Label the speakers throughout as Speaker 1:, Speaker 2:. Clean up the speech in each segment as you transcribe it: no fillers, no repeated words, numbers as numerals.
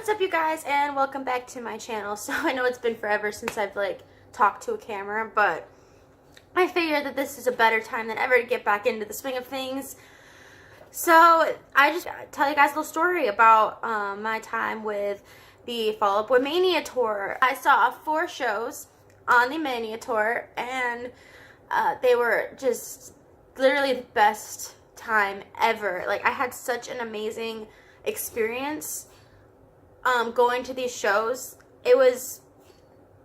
Speaker 1: what's up you guys, and welcome back to my channel. So I know it's been forever since I've talked to a camera, but I figured that this is a better time than ever to get back into the swing of things. So I just tell you guys a little story about my time with the Fall Out Boy MANIA tour. I saw 4 shows on the MANIA tour, and they were just literally the best time ever. Like, I had such an amazing experience going to these shows. It was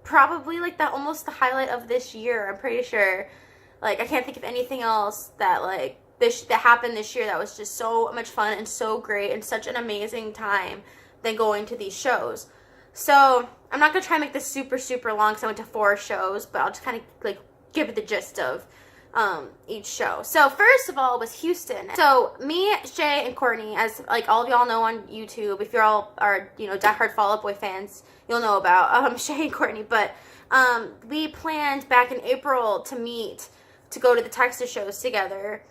Speaker 1: probably like almost the highlight of this year, I'm pretty sure. Like, I can't think of anything else that that happened this year that was just so much fun and so great and such an amazing time than going to these shows. So I'm not gonna try and make this super long because I went to 4 shows, but I'll just kind of give it the gist of each show. So first of all was Houston. So me, Shay, and Courtney, as all of y'all know on YouTube, if you're all are diehard Fall Out Boy fans, you'll know about Shay and Courtney. But we planned back in April to meet to go to the Texas shows together.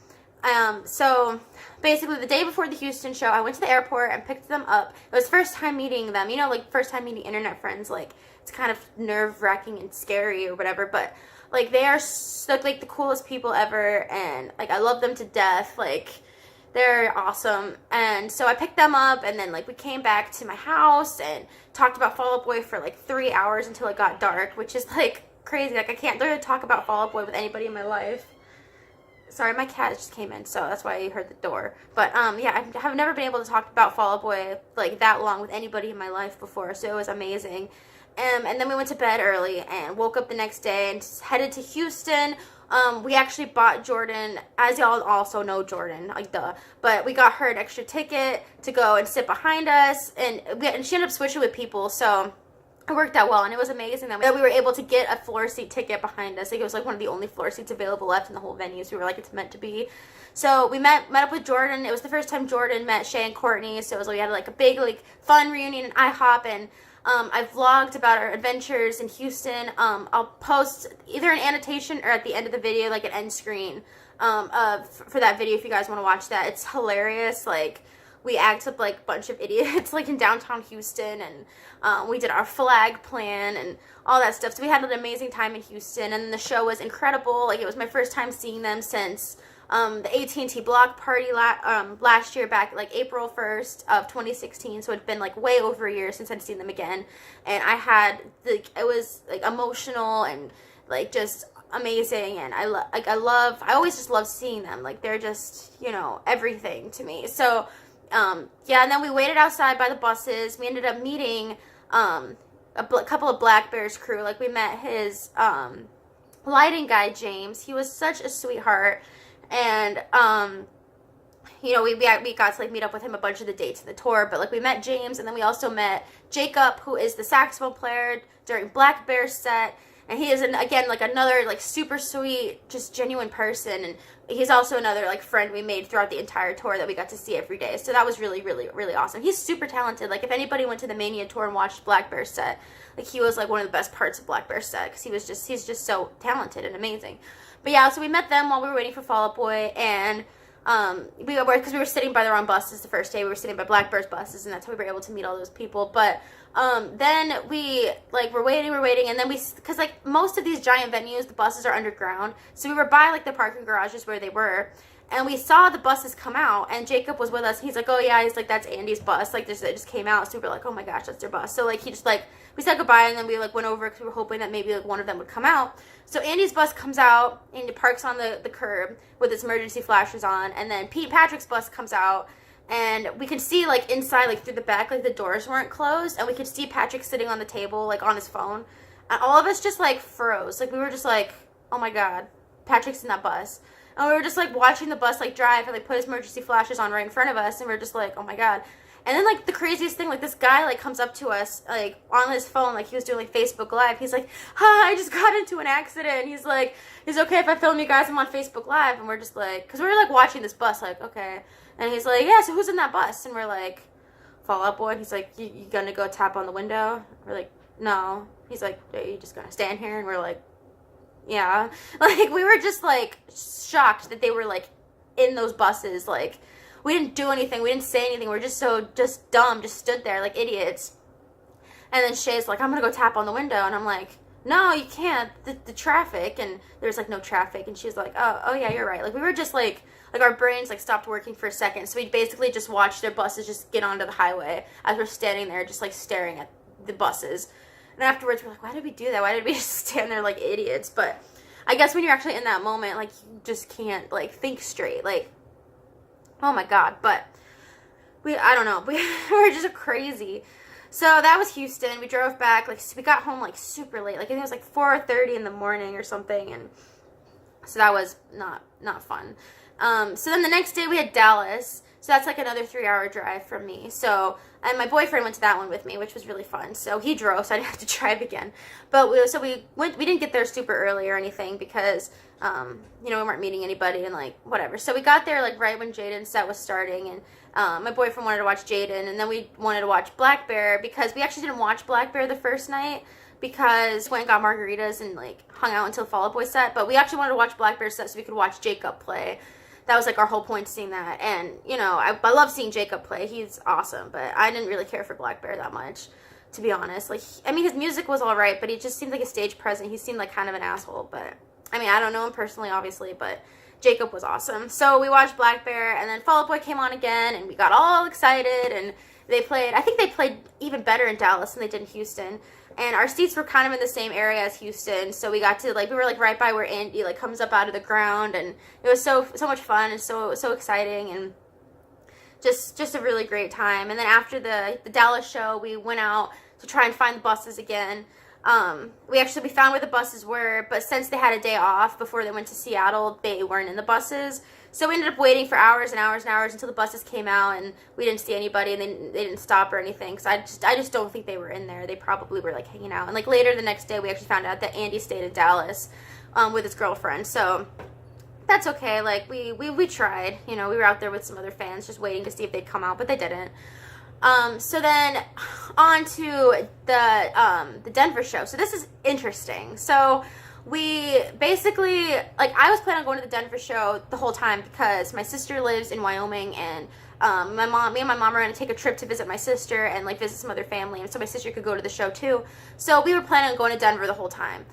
Speaker 1: So basically the day before the Houston show, I went to the airport and picked them up. It was first time meeting them, first time meeting internet friends. It's kind of nerve-wracking and scary or whatever, but they are so, the coolest people ever, and I love them to death. They're awesome. And so I picked them up, and then we came back to my house and talked about Fall Out Boy for 3 hours until it got dark, which is crazy. I can't literally talk about Fall Out Boy with anybody in my life. Sorry, my cat just came in, so that's why you heard the door. But yeah, I have never been able to talk about Fall Out Boy that long with anybody in my life before, so it was amazing. And then we went to bed early and woke up the next day and headed to Houston. We actually bought Jordan, as y'all also know Jordan, duh. But we got her an extra ticket to go and sit behind us, and she ended up switching with people, so it worked out well, and it was amazing that we were able to get a floor seat ticket behind us. It was one of the only floor seats available left in the whole venue, so we were it's meant to be. So we met up with Jordan. It was the first time Jordan met Shay and Courtney, so it was we had a big fun reunion in IHOP, and I vlogged about our adventures in Houston. I'll post either an annotation or at the end of the video, an end screen for that video if you guys want to watch that. It's hilarious. We act up a bunch of idiots in downtown Houston, and we did our flag plan and all that stuff. So we had an amazing time in Houston, and the show was incredible. It was my first time seeing them since the AT&T block party last year, back April 1st of 2016. So it'd been way over a year since I'd seen them again, and I had it was emotional and just amazing. And I always just love seeing them. They're just everything to me. So yeah, and then we waited outside by the buses. We ended up meeting a couple of Black Bear's crew. We met his lighting guy, James. He was such a sweetheart. And we got to meet up with him a bunch of the dates of the tour, but we met James, and then we also met Jacob, who is the saxophone player during Black Bear's set, and he is again another super sweet, just genuine person, and he's also another friend we made throughout the entire tour that we got to see every day. So that was really awesome. He's super talented. If anybody went to the MANIA tour and watched Black Bear's set, he was one of the best parts of Black Bear's set, because he's just so talented and amazing. But yeah, so we met them while we were waiting for Fall Out Boy, and because we were sitting by the wrong buses the first day. We were sitting by Black Bear's buses, and that's how we were able to meet all those people. But then we we're waiting, and then because most of these giant venues, the buses are underground, so we were by the parking garages where they were, and we saw the buses come out, and Jacob was with us. He's oh yeah, he's that's Andy's bus, it just came out. So we were oh my gosh, that's their bus. So he just we said goodbye, and then we went over because we were hoping that maybe one of them would come out. So Andy's bus comes out and it parks on the curb with its emergency flashers on, and then Pete Patrick's bus comes out, and we could see inside through the back the doors weren't closed, and we could see Patrick sitting on the table on his phone, and all of us just froze. We were just oh my god, Patrick's in that bus. And we were just watching the bus drive, and put his emergency flashers on right in front of us, and we are just oh my god. And then the craziest thing, this guy comes up to us on his phone, he was doing Facebook Live. He's hi, I just got into an accident. He's is it okay if I film you guys? I'm on Facebook Live. And we're just because we were watching this bus, okay. And he's yeah, so who's in that bus? And we're Fall Out Boy. And he's you gonna go tap on the window? We're no. He's are you just gonna stand here? And we're yeah. We were just shocked that they were in those buses we didn't do anything. We didn't say anything. We're just just dumb, just stood there like idiots. And then Shay's like, I'm going to go tap on the window. And I'm like, no, you can't. The traffic. And there's like no traffic. And she's like, oh yeah, you're right. Like we were just like our brains like stopped working for a second. So we basically just watched their buses just get onto the highway as we're standing there just like staring at the buses. And afterwards we're like, why did we do that? Why did we just stand there like idiots? But I guess when you're actually in that moment, like you just can't like think straight. Like, oh my God. But I don't know. We were just crazy. So that was Houston. We drove back, like, we got home, like, super late. Like, I think it was, like, 4:30 in the morning or something, and so that was not fun. So then the next day we had Dallas, so that's, like, another 3-hour drive from me. So, and my boyfriend went to that one with me, which was really fun. So he drove, so I didn't have to drive again. But we didn't get there super early or anything because, you know, we weren't meeting anybody and, like, whatever. So we got there, like, right when Jaden's set was starting, and my boyfriend wanted to watch Jaden, and then we wanted to watch Black Bear because we actually didn't watch Black Bear the first night because we went and got margaritas and, like, hung out until Fall Out Boy set. But we actually wanted to watch Black Bear set so we could watch Jacob play. That was, like, our whole point, seeing that. And, you know, I love seeing Jacob play. He's awesome. But I didn't really care for Black Bear that much, to be honest. Like, I mean, his music was all right, but he just seemed like a stage presence. He seemed like kind of an asshole. But, I mean, I don't know him personally, obviously, but Jacob was awesome. So we watched Black Bear, and then Fall Out Boy came on again, and we got all excited, and they played, I think they played even better in Dallas than they did in Houston. And our seats were kind of in the same area as Houston, so we got to, like, we were, like, right by where Andy, like, comes up out of the ground, and it was so much fun, and so exciting, and just a really great time. And then after the Dallas show, we went out to try and find the buses again. We found where the buses were, but since they had a day off before they went to Seattle, they weren't in the buses. So we ended up waiting for hours and hours and hours until the buses came out, and we didn't see anybody, and they didn't stop or anything. So I just don't think they were in there. They probably were, like, hanging out. And, like, later the next day, we actually found out that Andy stayed in Dallas with his girlfriend. So that's okay. Like, we tried. You know, we were out there with some other fans just waiting to see if they'd come out, but they didn't. So then on to the Denver show. So this is interesting. So we basically, like, I was planning on going to the Denver show the whole time because my sister lives in Wyoming, and me and my mom are going to take a trip to visit my sister and, like, visit some other family, and so my sister could go to the show too. So we were planning on going to Denver the whole time.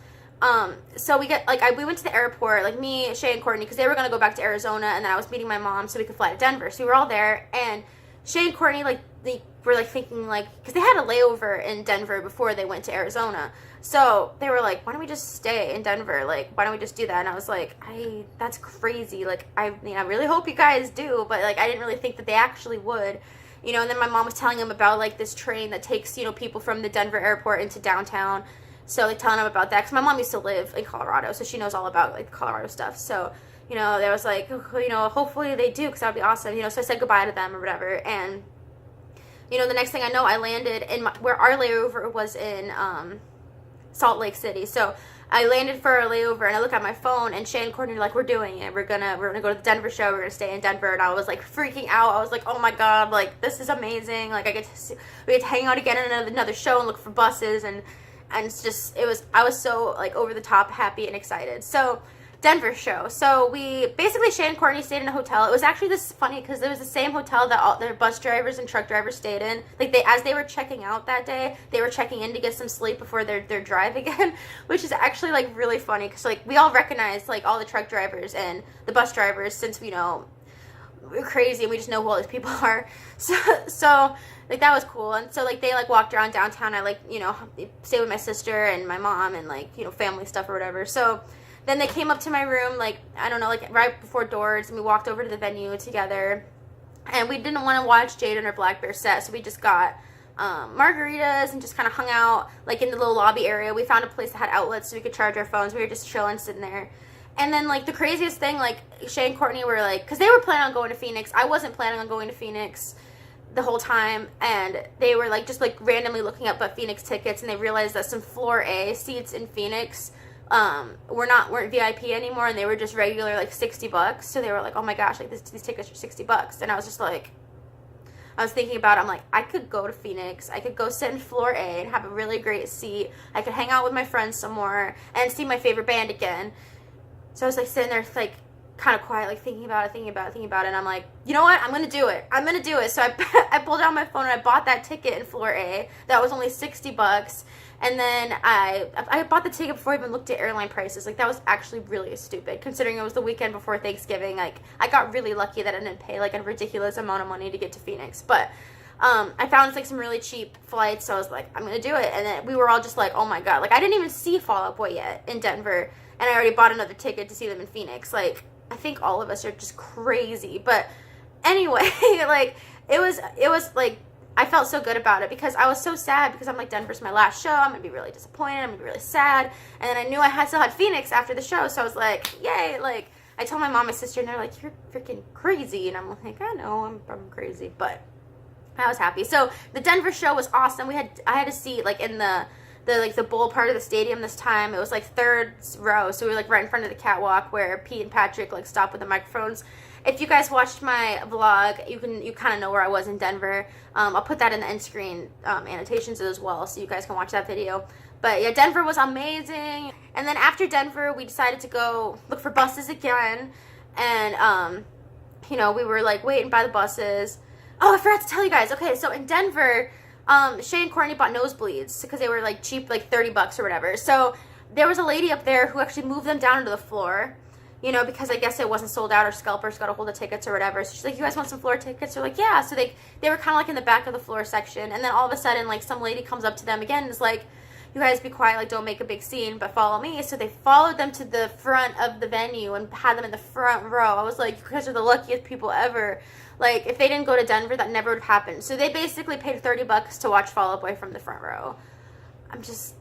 Speaker 1: So we went to the airport, like, me, Shay, and Courtney, because they were going to go back to Arizona, and then I was meeting my mom so we could fly to Denver. So we were all there, and Shay and Courtney, like, they were, like, thinking, like, because they had a layover in Denver before they went to Arizona. So they were like, why don't we just stay in Denver? Like, why don't we just do that? And I was like, that's crazy. Like, I mean, I really hope you guys do, but, like, I didn't really think that they actually would. You know, and then my mom was telling them about, like, this train that takes, you know, people from the Denver airport into downtown. So, like, telling them about that. Because my mom used to live in Colorado, so she knows all about, like, Colorado stuff. So, you know, there was like, you know, hopefully they do, because that would be awesome. You know, so I said goodbye to them or whatever. And, you know, the next thing I know, I landed in where our layover was in Salt Lake City. So I landed for our layover, and I look at my phone, and Shay and Courtney are like, we're doing it. We're gonna go to the Denver show. We're gonna stay in Denver. And I was like freaking out. I was like, oh my God, like, this is amazing. Like, we get to hang out again in another show and look for buses, and it's just, I was so, like, over the top happy and excited. So Denver show. So we basically, Shay and Courtney stayed in a hotel. It was actually this funny because it was the same hotel that all their bus drivers and truck drivers stayed in. Like, as they were checking out that day, they were checking in to get some sleep before their drive again, which is actually, like, really funny because, like, we all recognize, like, all the truck drivers and the bus drivers since we know we're crazy and we just know who all these people are. So like, that was cool. And so, like, they, like, walked around downtown. I, like, you know, stayed with my sister and my mom and, like, you know, family stuff or whatever. So then they came up to my room, like, I don't know, like, right before doors, and we walked over to the venue together. And we didn't want to watch Jaden or Black Bear set, so we just got margaritas and just kind of hung out, like, in the little lobby area. We found a place that had outlets so we could charge our phones. We were just chilling, sitting there. And then, like, the craziest thing, like, Shay and Courtney were, like, because they were planning on going to Phoenix. I wasn't planning on going to Phoenix the whole time, and they were, like, just, like, randomly looking up at Phoenix tickets, and they realized that some floor A seats in Phoenix weren't VIP anymore, and they were just regular, like, $60. So they were like, oh my gosh, like, these tickets are $60. And I was just like, I was thinking about it. I'm like, I could go to Phoenix, I could go sit in floor A and have a really great seat, I could hang out with my friends some more and see my favorite band again. So I was, like, sitting there, like, kind of quiet, like thinking about it, and I'm like, you know what, I'm gonna do it. So I pulled out my phone and I bought that ticket in floor A. That was only $60. And then I bought the ticket before I even looked at airline prices. Like, that was actually really stupid, considering it was the weekend before Thanksgiving. Like, I got really lucky that I didn't pay, like, a ridiculous amount of money to get to Phoenix. But I found, like, some really cheap flights, so I was like, I'm going to do it. And then we were all just like, oh, my God. Like, I didn't even see Fall Out Boy yet in Denver, and I already bought another ticket to see them in Phoenix. Like, I think all of us are just crazy. But anyway, like, it was, like, I felt so good about it because I was so sad because I'm like, Denver's my last show. I'm going to be really disappointed. I'm going to be really sad. And then I knew I still had Phoenix after the show. So I was like, yay. Like, I told my mom and sister, and they're like, you're freaking crazy. And I'm like, I know, I'm crazy. But I was happy. So the Denver show was awesome. I had a seat like in the bowl part of the stadium this time. It was like third row. So we were like right in front of the catwalk where Pete and Patrick like stopped with the microphones. If you guys watched my vlog, you kind of know where I was in Denver. I'll put that in the end screen annotations as well, so you guys can watch that video. But yeah, Denver was amazing. And then after Denver, we decided to go look for buses again. And, you know, we were like waiting by the buses. Oh, I forgot to tell you guys. Okay, so in Denver, Shay and Courtney bought nosebleeds because they were like cheap, like $30 or whatever. So there was a lady up there who actually moved them down to the floor. You know, because I guess it wasn't sold out or scalpers got a hold of tickets or whatever. So she's like, you guys want some floor tickets? They're like, yeah. So they were kind of like in the back of the floor section. And then all of a sudden, like, some lady comes up to them again and is like, you guys be quiet, like, don't make a big scene, but follow me. So they followed them to the front of the venue and had them in the front row. I was like, you guys are the luckiest people ever. Like, if they didn't go to Denver, that never would have happened. So they basically paid $30 to watch Fall Out Boy from the front row. I'm just,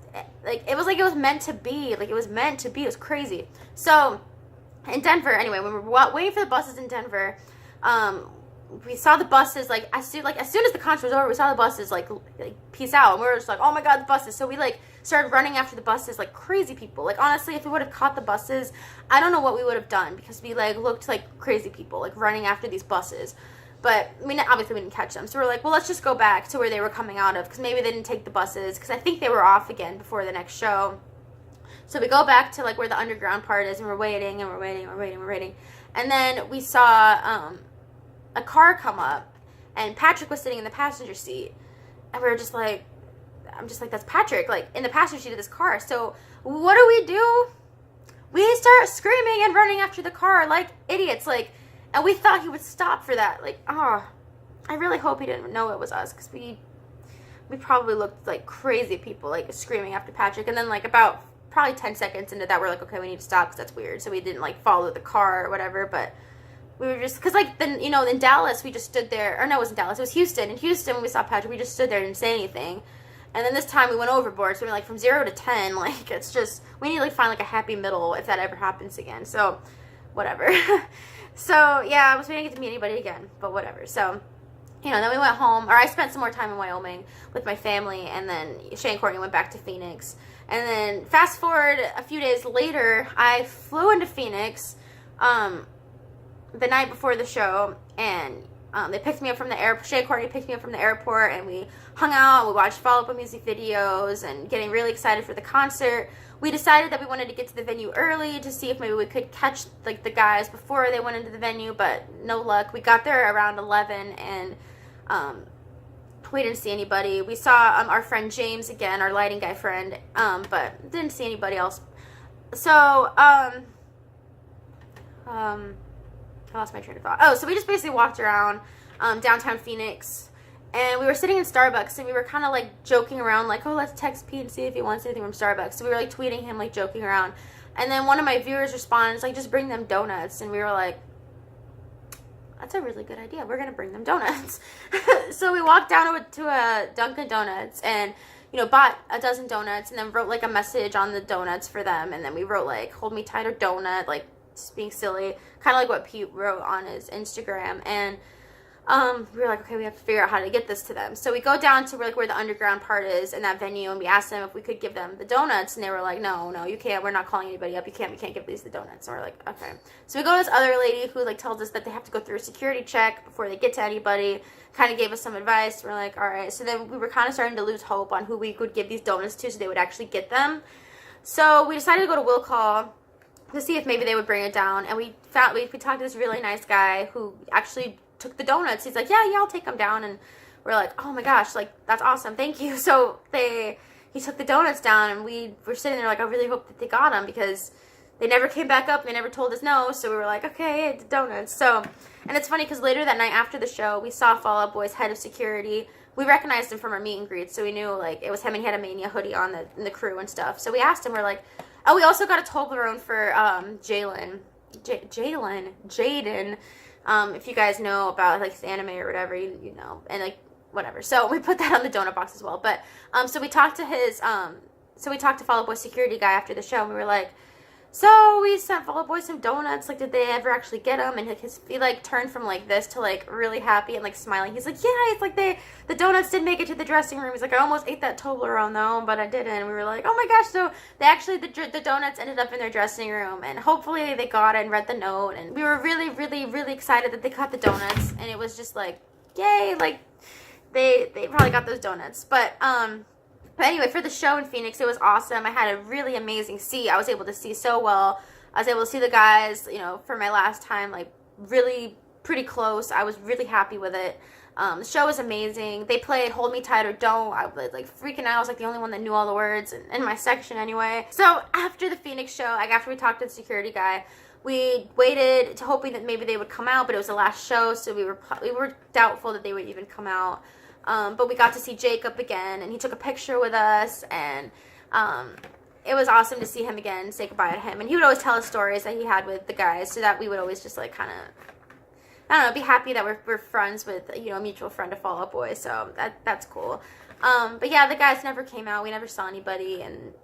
Speaker 1: like, it was meant to be. Like, it was meant to be. It was crazy. So in Denver, anyway, when we were waiting for the buses in Denver, we saw the buses, like, as soon as the concert was over, we saw the buses, like peace out, and we were just like, oh my God, the buses. So we, like, started running after the buses like crazy people. Like, honestly, if we would have caught the buses, I don't know what we would have done, because we, like, looked like crazy people, like, running after these buses. But, I mean, obviously we didn't catch them. So we're like, well, let's just go back to where they were coming out of, because maybe they didn't take the buses, because I think they were off again before the next show. So we go back to, like, where the underground part is, and we're waiting, and we're waiting. And then we saw a car come up, and Patrick was sitting in the passenger seat. And we were just like, I'm just like, that's Patrick, like, in the passenger seat of this car. So what do? We start screaming and running after the car like idiots, like, and we thought he would stop for that. Like, I really hope he didn't know it was us, because we probably looked like crazy people, like, screaming after Patrick. And then, like, about probably 10 seconds into that, we're like, okay, we need to stop because that's weird. So we didn't, like, follow the car or whatever, but we were just, because, like, then, you know, in Dallas, we just stood there, or no, it wasn't Dallas, it was Houston. In Houston, when we saw Patrick, we just stood there and didn't say anything. And then this time we went overboard, so we're like, from 0 to 10, like, it's just, we need to, like, find, like, a happy middle if that ever happens again. So, whatever. So, yeah, I was waiting to get to meet anybody again, but whatever. So, you know, then we went home, or I spent some more time in Wyoming with my family, and then Shay and Courtney went back to Phoenix. And then fast forward a few days later, I flew into Phoenix the night before the show, and they picked me up from the airport. Shay and Courtney picked me up from the airport, and we hung out, we watched follow-up music videos, and getting really excited for the concert. We decided that we wanted to get to the venue early to see if maybe we could catch, like, the guys before they went into the venue, but no luck. We got there around 11, and we didn't see anybody. We saw our friend James again, our lighting guy friend, but didn't see anybody else. So, I lost my train of thought. Oh, so we just basically walked around downtown Phoenix, and we were sitting in Starbucks, and we were kind of, like, joking around, like, oh, let's text Pete and see if he wants anything from Starbucks. So we were, like, tweeting him, like, joking around. And then one of my viewers responded, like, just bring them donuts. And we were like, that's a really good idea. We're going to bring them donuts. So we walked down to a Dunkin' Donuts and, you know, bought a dozen donuts, and then wrote, like, a message on the donuts for them. And then we wrote, like, hold me tight or donut, like, just being silly. Kind of like what Pete wrote on his Instagram. And we were like, okay, we have to figure out how to get this to them. So we go down to, like, where the underground part is in that venue, and we asked them if we could give them the donuts, and they were like, no, you can't. We're not calling anybody up. We can't give these the donuts. And we're like, okay. So we go to this other lady who, like, tells us that they have to go through a security check before they get to anybody. Kind of gave us some advice. We're like, all right. So then we were kind of starting to lose hope on who we could give these donuts to so they would actually get them. So we decided to go to Will Call. to see if maybe they would bring it down. And we talked to this really nice guy who actually took the donuts. He's like, yeah, I'll take them down. And we're like, oh my gosh, like, that's awesome, thank you. So he took the donuts down, and we were sitting there like, I really hope that they got them, because they never came back up, and they never told us no. So we were like, okay, the donuts. So, and it's funny because later that night after the show, we saw Fall Out Boy's head of security. We recognized him from our meet and greet, so we knew like it was him, and he had a Mania hoodie on in the crew and stuff. So we asked him, we're like, oh, we also got a Toblerone for Jaden. If you guys know about like anime or whatever, you know, and like whatever. So we put that on the donut box as well. But so we talked to Fall Out Boy security guy after the show, and we were like, so we sent Fall Out Boy some donuts. Like, did they ever actually get them? And he like turned from like this to like really happy and like smiling. He's like, yeah, it's like the donuts did make it to the dressing room. He's like, I almost ate that Toblerone though, but I didn't. And we were like, oh my gosh. So they actually, the donuts ended up in their dressing room, and hopefully they got it and read the note. And we were really, really, really excited that they got the donuts. And it was just like, yay, like they probably got those donuts. But anyway, for the show in Phoenix, it was awesome. I had a really amazing seat. I was able to see so well. I was able to see the guys, you know, for my last time, like, really pretty close. I was really happy with it. The show was amazing. They played Hold Me Tight or Don't. I was, like, freaking out. I was, like, the only one that knew all the words in my section anyway. So, after the Phoenix show, like, after we talked to the security guy, we waited to hoping that maybe they would come out, but it was the last show, so we were doubtful that they would even come out. But we got to see Jacob again, and he took a picture with us, and it was awesome to see him again, say goodbye to him. And he would always tell us stories that he had with the guys, so that we would always just like kind of, I don't know, be happy that we're friends with, you know, a mutual friend of Fall Out Boy. So that's cool. But yeah, the guys never came out. We never saw anybody, and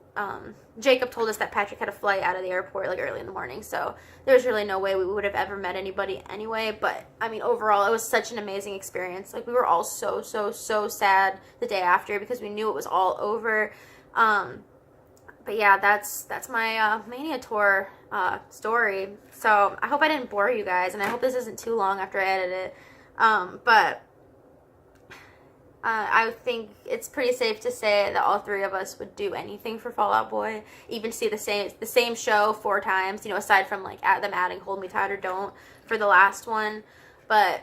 Speaker 1: Jacob told us that Patrick had a flight out of the airport like early in the morning, so there was really no way we would have ever met anybody anyway. But I mean, overall, it was such an amazing experience. Like, we were all so sad the day after because we knew it was all over. But yeah, that's my Mania tour story. So I hope I didn't bore you guys, and I hope this isn't too long after I edit it. But I think it's pretty safe to say that all three of us would do anything for Fall Out Boy, even see the same show 4 times, you know, aside from like them adding Hold Me Tight or Don't for the last one. But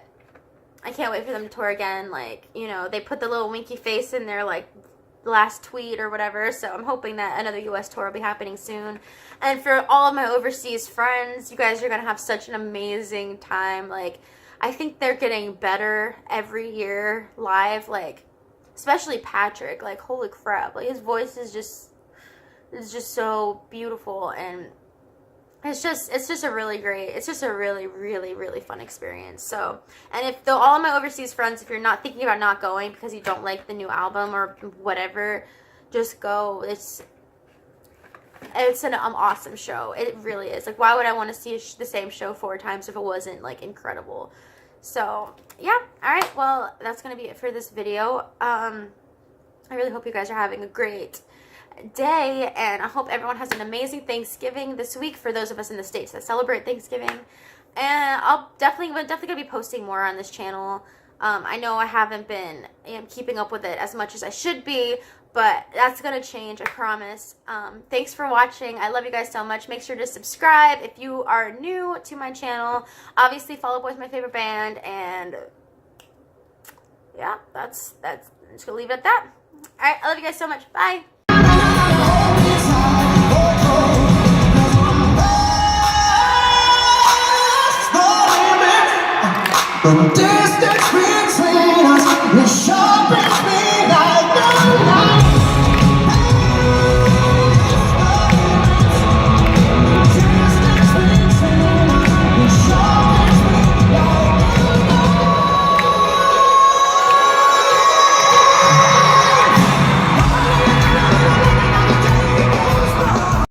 Speaker 1: I can't wait for them to tour again. Like, you know, they put the little winky face in their like last tweet or whatever, so I'm hoping that another US tour will be happening soon. And for all of my overseas friends, you guys are gonna have such an amazing time. Like, I think they're getting better every year live, like, especially Patrick. Like, holy crap, like, his voice is just so beautiful, and it's just a really really fun experience. So, and if all of my overseas friends, if you're not thinking about not going because you don't like the new album or whatever, just go. It's an awesome show. It really is. Like, why would I want to see the same show 4 times if it wasn't like incredible? So yeah, alright, well, that's gonna be it for this video. I really hope you guys are having a great day, and I hope everyone has an amazing Thanksgiving this week for those of us in the States that celebrate Thanksgiving. And I'm definitely gonna be posting more on this channel. I know I haven't been keeping up with it as much as I should be, but that's gonna change, I promise. Thanks for watching. I love you guys so much. Make sure to subscribe if you are new to my channel. Obviously, Fall Out Boy is my favorite band, and yeah, that's I'm just gonna leave it at that. All right, I love you guys so much. Bye. From distant